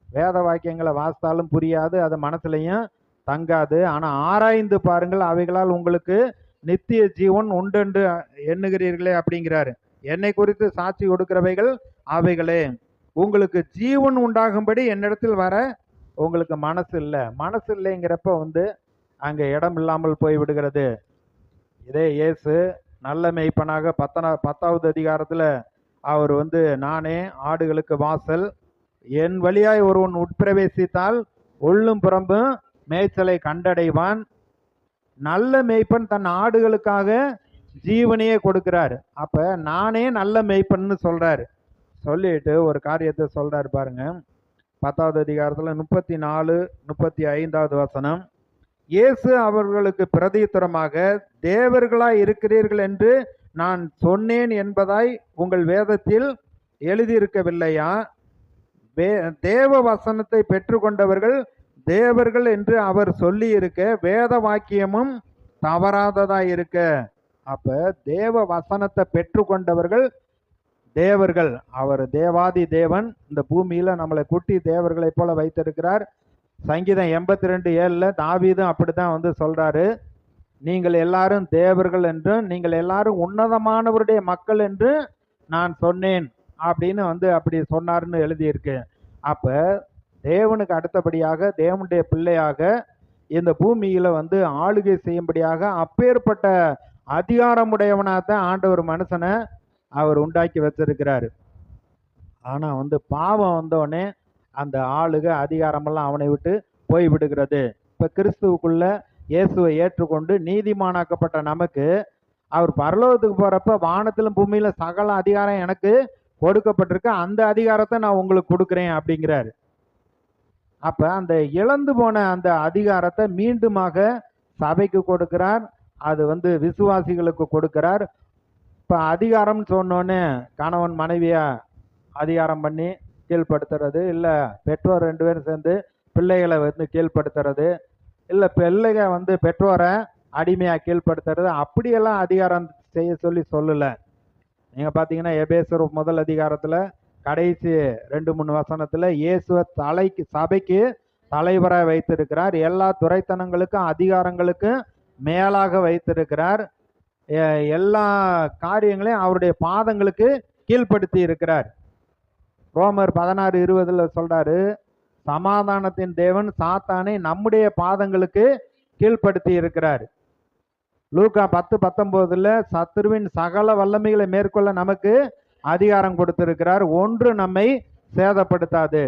வேத வாக்கியங்களை வாசித்தாலும் புரியாது, அது மனசுலையும் தங்காது. ஆனால் ஆராய்ந்து பாருங்கள், அவைகளால் உங்களுக்கு நித்திய ஜீவன் உண்டென்று எண்ணுகிறீர்களே அப்படிங்கிறாரு. என்னை குறித்து சாட்சி கொடுக்கிறவைகள் அவைகளே. உங்களுக்கு ஜீவன் உண்டாகும்படி என்னிடத்தில் வர உங்களுக்கு மனசு இல்லை. மனசு இல்லைங்கிறப்ப அங்கே இடம் இல்லாமல் போய் விடுகிறது. இதே இயேசு நல்ல மேய்ப்பனாக 10வது அதிகாரத்தில் அவர் நானே ஆடுகளுக்கு வாசல், என் வழியாய் ஒருவன் உட்பிரவேசித்தால் உள்ளும் புறம்பும் மேய்ச்சலை கண்டடைவான். நல்ல மேய்ப்பன் தன் ஆடுகளுக்காக ஜீவனையே கொடுக்கிறாரு. அப்ப நானே நல்ல மேய்ப்பன்னு சொல்றாரு. சொல்லிட்டு ஒரு காரியத்தை சொல்றாரு பாருங்க. 10வது அதிகாரத்துல 34, 35வது வசனம். இயேசு அவர்களுக்கு பிரதியுத்தரமாக, தேவர்களாய் இருக்கிறீர்கள் என்று நான் சொன்னேன் என்பதாய் உங்கள் வேதத்தில் எழுதியிருக்கவில்லையா? தேவ வசனத்தை பெற்றுக்கொண்டவர்கள் தேவர்கள் என்று அவர் சொல்லி இருக்க வேத வாக்கியமும் தவறாததாய் இருக்க. அப்ப தேவ வசனத்தை பெற்றுக்கொண்டவர்கள் தேவர்கள். அவர் தேவாதி தேவன் இந்த பூமியில நம்மளை குட்டி தேவர்களை போல வைத்திருக்கிறார். சங்கீதம் 82:7 தாவீதும் அப்படித்தான் சொல்றாரு, நீங்கள் எல்லாரும் தேவர்கள் என்றும் நீங்கள் எல்லாரும் உன்னதமானவருடைய மக்கள் என்று நான் சொன்னேன் அப்படின்னு அப்படி சொன்னார்னு எழுதியிருக்கு. அப்ப தேவனுக்கு அடுத்தபடியாக தேவனுடைய பிள்ளையாக இந்த பூமியில ஆளுகை செய்யும்படியாக அப்பேற்பட்ட அதிகாரமுடையவனாகத்தான் ஆண்டவர் மனுஷனை அவர் உண்டாக்கி வச்சிருக்கிறாரு. ஆனா பாவம் வந்தோடனே அந்த ஆளுகை அதிகாரமெல்லாம் அவனை விட்டு போய் விடுகிறது. இப்ப கிறிஸ்துவுக்குள்ள இயேசுவை ஏற்றுக்கொண்டு நீதிமானாக்கப்பட்ட நமக்கு அவர் பரலோகத்துக்கு போறப்ப வானத்திலும் பூமியில சகல அதிகாரம் எனக்கு கொடுக்கப்பட்டிருக்கு, அந்த அதிகாரத்தை நான் உங்களுக்கு கொடுக்குறேன் அப்படிங்கிறாரு. அப்ப அந்த இழந்து போன அந்த அதிகாரத்தை மீண்டுமாக சபைக்கு கொடுக்கிறார். அது விசுவாசிகளுக்கு கொடுக்கிறார். இப்ப அதிகாரம் சொன்னோன்னே கணவன் மனைவியா அதிகாரம் பண்ணி கீழ்படுத்துறது, இல்ல பெற்றோர் 2 பேரும் சேர்ந்து பிள்ளைகளை கீழ்படுத்துறது, இல்ல பிள்ளைங்க பெற்றோரை அடிமையா கீழ்படுத்துறது, அப்படியெல்லாம் அதிகாரம் செய்ய சொல்லல. நீங்க பாத்தீங்கன்னா எபேசர் 1 அதிகாரத்துல கடைசி 2-3 வசனத்துல இயேசுவை சபைக்கு தலைவராக வைத்திருக்கிறார். எல்லா துரைத்தனங்களுக்கும் அதிகாரங்களுக்கும் மேலாக வைத்திருக்கிறார். எல்லா காரியங்களையும் அவருடைய பாதங்களுக்கு கீழ்ப்படுத்தி இருக்கிறார். ரோமர் 16:20 சொல்றாரு, சமாதானத்தின் தேவன் சாத்தானை நம்முடைய பாதங்களுக்கு கீழ்ப்படுத்தி இருக்கிறார். லூக்கா 10:19 சத்துருவின் சகல வல்லமைகளை மேற்கொள்ள நமக்கு அதிகாரம் கொடுத்திருக்கிறார், ஒன்று நம்மை சேதப்படுத்தாது.